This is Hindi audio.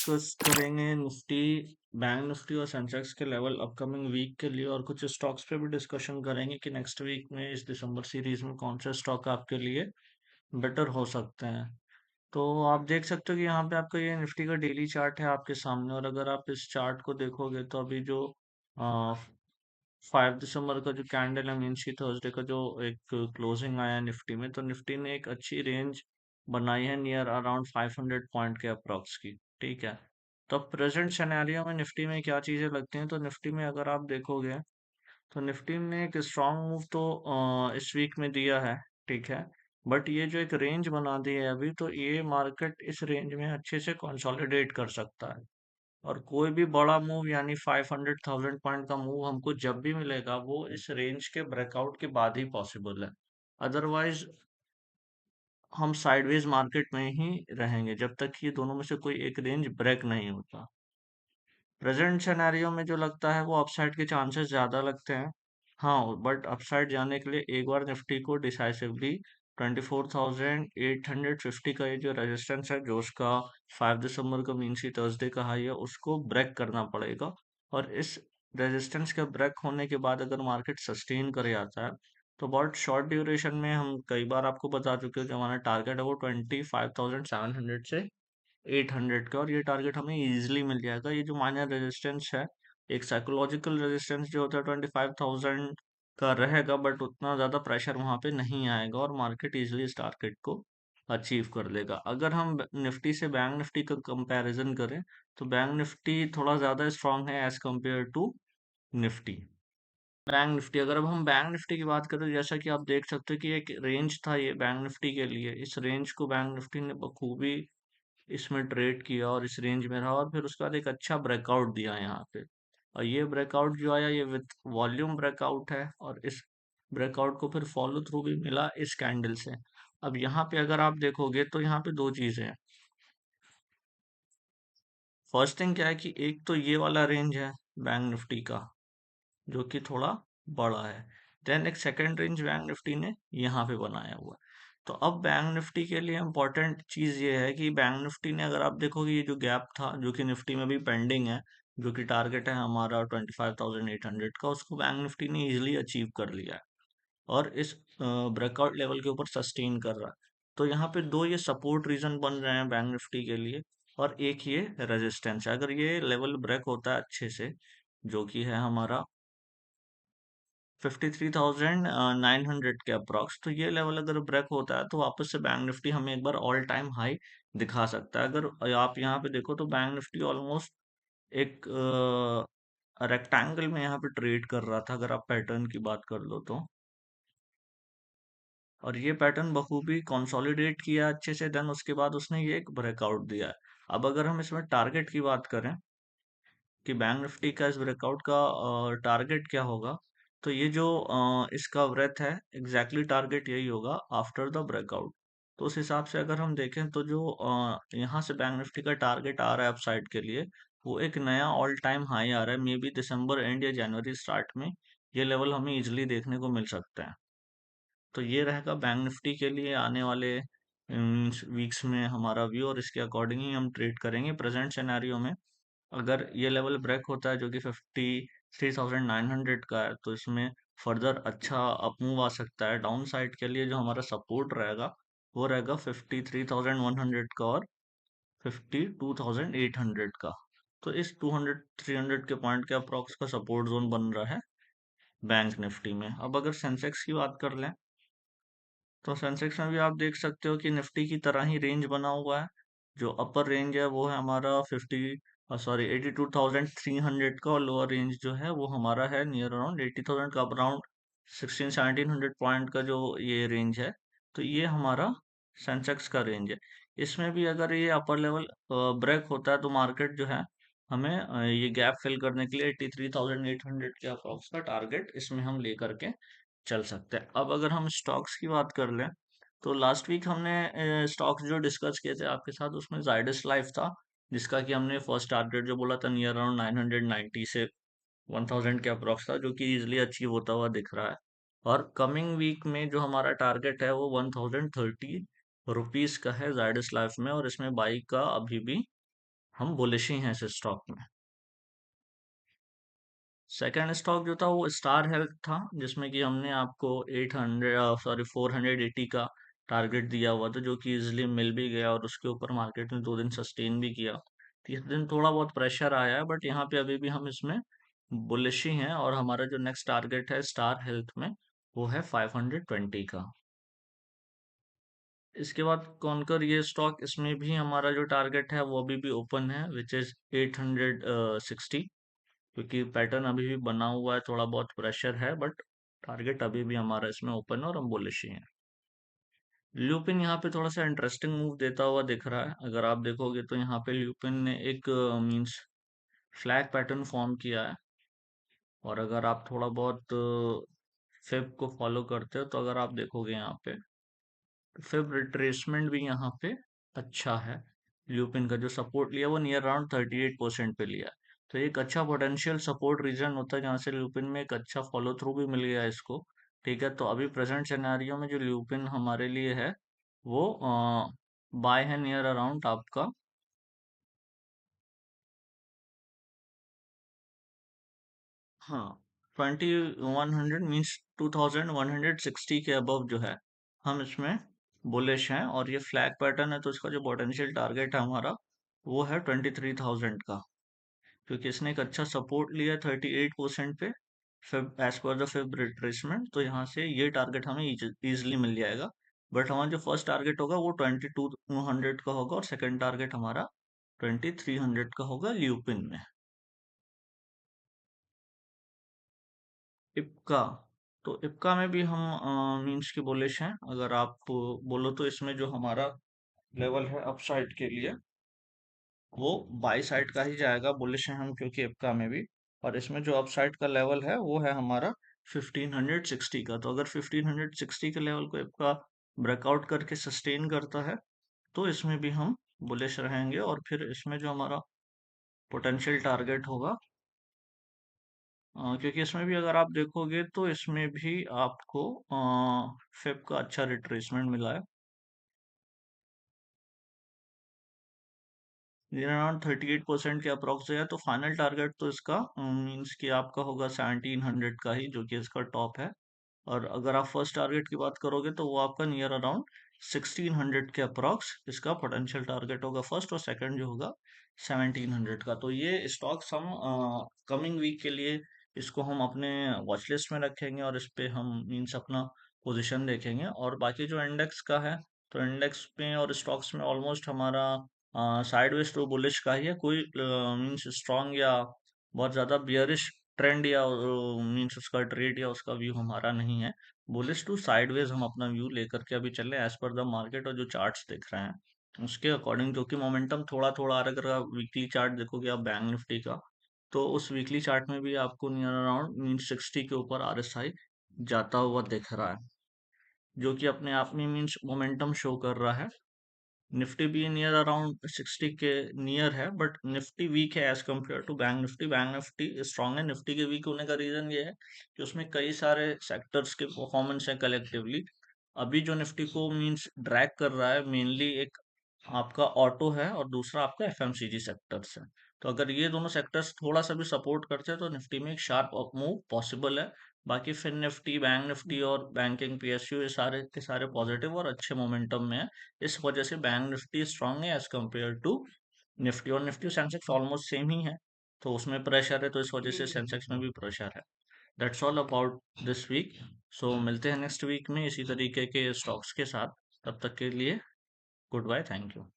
डिस्कस करेंगे निफ्टी, बैंक निफ्टी और सेंसेक्स के लेवल अपकमिंग वीक के लिए, और कुछ स्टॉक्स पे भी डिस्कशन करेंगे कि नेक्स्ट वीक में इस दिसंबर सीरीज में कौन से स्टॉक आपके लिए बेटर हो सकते हैं। तो आप देख सकते हो कि यहाँ पे आपका ये निफ्टी का डेली चार्ट है आपके सामने, और अगर आप इस चार्ट को देखोगे तो अभी जो 5 दिसंबर का जो कैंडल है, मीन्स की थर्सडे का जो एक क्लोजिंग आया निफ्टी में, तो निफ्टी ने एक अच्छी रेंज बनाई है नियर अराउंड 500 पॉइंट के अप्रॉक्स की। ठीक है, तो प्रेजेंट सिनेरियो में निफ्टी में क्या चीज़ें लगती हैं, तो निफ्टी में अगर आप देखोगे तो निफ्टी ने एक स्ट्रांग मूव तो इस वीक में दिया है। ठीक है, बट ये जो एक रेंज बना दी है अभी, तो ये मार्केट इस रेंज में अच्छे से कंसोलिडेट कर सकता है, और कोई भी बड़ा मूव यानी 500,000 पॉइंट का मूव हमको जब भी मिलेगा वो इस रेंज के ब्रेकआउट के बाद ही पॉसिबल है। अदरवाइज हम साइडवेज मार्केट में ही रहेंगे जब तक कि ये दोनों में से कोई एक रेंज ब्रेक नहीं होता। प्रेजेंट सिनेरियो में जो लगता है वो अपसाइड के चांसेस ज़्यादा लगते हैं। हाँ, बट अपसाइड जाने के लिए एक बार निफ्टी को डिसाइसिवली 24,850 का ये जो रेजिस्टेंस है, जो उसका 5 दिसंबर का मीन सी थर्सडे का हाई है, उसको ब्रेक करना पड़ेगा। और इस रेजिस्टेंस के ब्रेक होने के बाद अगर मार्केट सस्टेन करे आता है, तो बहुत शॉर्ट ड्यूरेशन में हम कई बार आपको बता चुके हैं कि हमारा टारगेट है वो 25,700 से 800 का, और ये टारगेट हमें इजीली मिल जाएगा। ये जो माइनर रेजिस्टेंस है, एक साइकोलॉजिकल रेजिस्टेंस जो होता है 25,000 का रहेगा, बट उतना ज़्यादा प्रेशर वहाँ पे नहीं आएगा और मार्केट इजीली इस टारगेट को अचीव कर लेगा। अगर हम निफ्टी से बैंक निफ्टी का कंपैरिजन करें, तो बैंक निफ्टी थोड़ा ज़्यादा स्ट्रांग है as compare to Nifty. Bank Nifty, अगर अब हम बैंक निफ्टी की बात करें, जैसा कि आप देख सकते हो कि एक रेंज था ये बैंक निफ्टी के लिए, इस रेंज को बैंक निफ्टी ने बखूबी इसमें ट्रेड किया और इस रेंज में रहा, और फिर उसके बाद एक अच्छा ब्रेकआउट दिया यहाँ पे। और ये ब्रेकआउट जो आया ये विथ वॉल्यूम ब्रेकआउट है, और इस ब्रेकआउट को फिर फॉलो थ्रू भी मिला इस कैंडल से। अब यहाँ पे अगर आप देखोगे तो यहाँ पे दो चीजें हैं। फर्स्ट थिंग क्या है कि एक तो ये वाला रेंज है बैंक निफ्टी का, जो कि थोड़ा बड़ा है। देन एक सेकंड रेंज बैंक निफ्टी ने यहाँ पे बनाया हुआ है। तो अब बैंक निफ्टी के लिए इम्पोर्टेंट चीज़ ये है कि बैंक निफ्टी ने, अगर आप देखोगे, ये जो गैप था जो कि निफ्टी में भी पेंडिंग है, जो कि टारगेट है हमारा 25,800 का, उसको बैंक निफ्टी ने इजीली अचीव कर लिया है और इस ब्रेकआउट लेवल के ऊपर सस्टेन कर रहा है। तो यहाँ पे दो ये सपोर्ट रीजन बन रहे हैं बैंक निफ्टी के लिए, और एक ये रेजिस्टेंस है। अगर ये लेवल ब्रेक होता है अच्छे से, जो कि है हमारा 53,900 के अप्रॉक्स, तो ये लेवल अगर ब्रेक होता है तो वापस से बैंक निफ्टी हमें एक बार ऑल टाइम हाई दिखा सकता है। अगर आप यहाँ पे देखो तो बैंक निफ्टी ऑलमोस्ट एक रेक्टेंगल में यहाँ पे ट्रेड कर रहा था, अगर आप पैटर्न की बात कर लो तो। और ये पैटर्न बखूबी कंसोलिडेट किया अच्छे से, देन उसके बाद उसने ये एक ब्रेकआउट दिया है। अब अगर हम इसमें टारगेट की बात करें कि बैंक निफ्टी का इस ब्रेकआउट का टारगेट क्या होगा, तो ये जो इसका ब्रेथ है, एग्जैक्टली टारगेट यही होगा आफ्टर द ब्रेकआउट। तो उस हिसाब से अगर हम देखें तो जो यहाँ से बैंक निफ्टी का टारगेट आ रहा है अपसाइड के लिए, वो एक नया ऑल टाइम हाई आ रहा है, मे बी दिसंबर एंड या जनवरी स्टार्ट में ये लेवल हमें इजिली देखने को मिल सकता है। तो ये रहेगा बैंक निफ्टी के लिए आने वाले वीक्स में हमारा व्यू, और इसके अकॉर्डिंग ही हम ट्रेड करेंगे। प्रेजेंट सिनेरियो में अगर ये लेवल ब्रेक होता है जो कि 53,900 का है, तो इसमें फर्दर अच्छा अपमूव आ सकता है। डाउन साइड के लिए जो हमारा सपोर्ट रहेगा वो रहेगा 53,100 का और 52,800 का। तो इस 200 300 के पॉइंट के अप्रॉक्स का सपोर्ट जोन बन रहा है बैंक निफ्टी में। अब अगर सेंसेक्स की बात कर लें, तो सेंसेक्स में भी आप देख सकते हो कि निफ्टी की तरह ही रेंज बना हुआ है। जो अपर रेंज है वो है हमारा 82,300 का, और लोअर रेंज जो है वो हमारा है नियर अराउंड 80,000 का। अराउंड 16-1700 पॉइंट का जो ये रेंज है, तो ये हमारा सेंसेक्स का रेंज है। इसमें भी अगर ये अपर लेवल ब्रेक होता है तो मार्केट जो है हमें ये गैप फिल करने के लिए 83,800 के अप्रॉक्स का टारगेट इसमें हम लेकर के चल सकते हैं। अब अगर हम स्टॉक्स की बात कर लें, तो लास्ट वीक हमने स्टॉक्स जो डिस्कस किए थे आपके साथ, उसमें जाइडस लाइफ था, जिसका कि हमने फर्स्ट टारगेट जो बोला था नियर अराउंड 990 से 1000 के अप्रॉक्स था, जो कि इजिली अचीव होता हुआ दिख रहा है। और कमिंग वीक में जो हमारा टारगेट है वो 1030 रुपीज का है जाइडस लाइफ में, और इसमें बाई का अभी भी हम बुलिश ही हैं इस स्टॉक में। सेकंड स्टॉक जो था वो स्टार हेल्थ था, जिसमें कि हमने आपको 480 का टारगेट दिया हुआ था, जो कि इजिली मिल भी गया और उसके ऊपर मार्केट ने 2 दिन सस्टेन भी किया। तीसरे दिन थोड़ा बहुत प्रेशर आया है, बट यहाँ पे अभी भी हम इसमें बुलिश ही हैं, और हमारा जो नेक्स्ट टारगेट है स्टार हेल्थ में वो है 520 का। इसके बाद कॉन्कर ये स्टॉक, इसमें भी हमारा जो टारगेट है वो अभी भी ओपन है, विच इज 860, क्योंकि पैटर्न अभी भी बना हुआ है, थोड़ा बहुत प्रेशर है, बट टारगेट अभी भी हमारा इसमें ओपन है और हम बुलिश ही हैं। ल्यूपिन यहाँ पे थोड़ा सा इंटरेस्टिंग मूव देता हुआ दिख रहा है। अगर आप देखोगे तो यहाँ पे ल्यूपिन ने एक मींस फ्लैग पैटर्न फॉर्म किया है, और अगर आप थोड़ा बहुत फिब को फॉलो करते हो तो अगर आप देखोगे यहाँ पे, फिब रिट्रेसमेंट भी यहाँ पे अच्छा है। ल्यूपिन का जो सपोर्ट लिया वो नियर अराउंड 38% पे लिया है। तो एक अच्छा पोटेंशियल सपोर्ट रीजन होता है, जहाँ से ल्यूपिन में एक अच्छा फॉलो थ्रू भी मिल गया इसको। ठीक है, तो अभी प्रेजेंट सिनेरियो में जो ल्यूपिन हमारे लिए है वो बाय है नियर अराउंड आपका, हाँ, 2100 मीन्स 2160 के अबव जो है हम इसमें बुलिश हैं। और ये फ्लैग पैटर्न है, तो इसका जो पोटेंशियल टारगेट है हमारा वो है 23,000 का, क्योंकि इसने एक अच्छा सपोर्ट लिया 38% पे fib, as per the fib retracement. तो यहाँ से ये टारगेट हमें इजिली मिल जाएगा। बट हमारा जो फर्स्ट टारगेट होगा वो 2200 का होगा, और सेकंड टारगेट हमारा 2300 का होगा ल्यूपिन में। इप्का, तो इप्का में भी हम मीन्स की बुलिश हैं। अगर आप बोलो तो इसमें जो हमारा लेवल है अपसाइड के लिए वो बाई साइड का ही जाएगा, बुलिश हैं हम क्योंकि इप्का में भी। और इसमें जो अपसाइड का लेवल है वो है हमारा 1560 का। तो अगर 1560 के लेवल को इप्का ब्रेकआउट करके सस्टेन करता है तो इसमें भी हम बुलिश रहेंगे। और फिर इसमें जो हमारा पोटेंशियल टारगेट होगा, क्योंकि इसमें भी अगर आप देखोगे तो इसमें भी आपको फिब का अच्छा रिट्रेसमेंट मिला है, अराउंड 38% के अप्रोक्स है। तो फाइनल टारगेट तो इसका मीन्स कि आपका होगा 1700 का ही, जो कि इसका टॉप है। और अगर आप फर्स्ट टारगेट की बात करोगे तो वो आपका नियर अराउंड 1600 के अप्रॉक्स इसका पोटेंशियल टारगेट होगा फर्स्ट, और सेकंड जो होगा 1700 का। तो ये स्टॉक्स हम कमिंग वीक के लिए इसको हम अपने वॉच लिस्ट में रखेंगे, और इस पे हम मीन्स अपना पोजीशन देखेंगे। और बाकी जो इंडेक्स का है, तो इंडेक्स में और स्टॉक्स में ऑलमोस्ट हमारा साइडवेज टू बुलिश का ही है। कोई मीन्स स्ट्रॉन्ग या बहुत ज़्यादा बियरिश ट्रेंड या मीन्स उसका ट्रेड या उसका व्यू हमारा नहीं है। बुलिश टू साइडवेज हम अपना व्यू लेकर के अभी चल रहे हैं एज पर द मार्केट, और जो चार्ट्स दिख रहे हैं उसके अकॉर्डिंग, जो कि मोमेंटम थोड़ा थोड़ा आ रहा है। अगर आप वीकली चार्ट देखोगे आप बैंक निफ्टी का, तो उस वीकली चार्ट में भी आपको नियर अराउंड मीन्स 60 के ऊपर आरएसआई जाता हुआ दिख रहा है, जो कि अपने आप में मीन्स मोमेंटम शो कर रहा है। निफ्टी भी नियर अराउंड 60 के नियर है, बट निफ्टी वीक है as compare to bank Nifty. Bank Nifty strong है। निफ्टी के वीक होने का रीजन ये है कि उसमें कई सारे सेक्टर्स के परफॉर्मेंस है कलेक्टिवली। अभी जो निफ्टी को मींस ड्रैग कर रहा है मेनली एक आपका ऑटो है, और दूसरा आपका एफएमसीजी सेक्टर्स है। तो अगर ये दोनों सेक्टर्स थोड़ा सा भी सपोर्ट करते हैं तो निफ्टी में एक शार्प अप मूव पॉसिबल है। बाकी फिर निफ्टी, बैंक निफ्टी और बैंकिंग पीएसयू ये सारे के सारे पॉजिटिव और अच्छे मोमेंटम में है। इस वजह से बैंक निफ्टी स्ट्रांग है एज कम्पेयर टू निफ्टी। और निफ्टी सेंसेक्स ऑलमोस्ट सेम ही है, तो उसमें प्रेशर है, तो इस वजह से सेंसेक्स में भी प्रेशर है। That's all about this week. So मिलते हैं नेक्स्ट वीक में इसी तरीके के स्टॉक्स के साथ। तब तक के लिए गुड बाय, थैंक यू।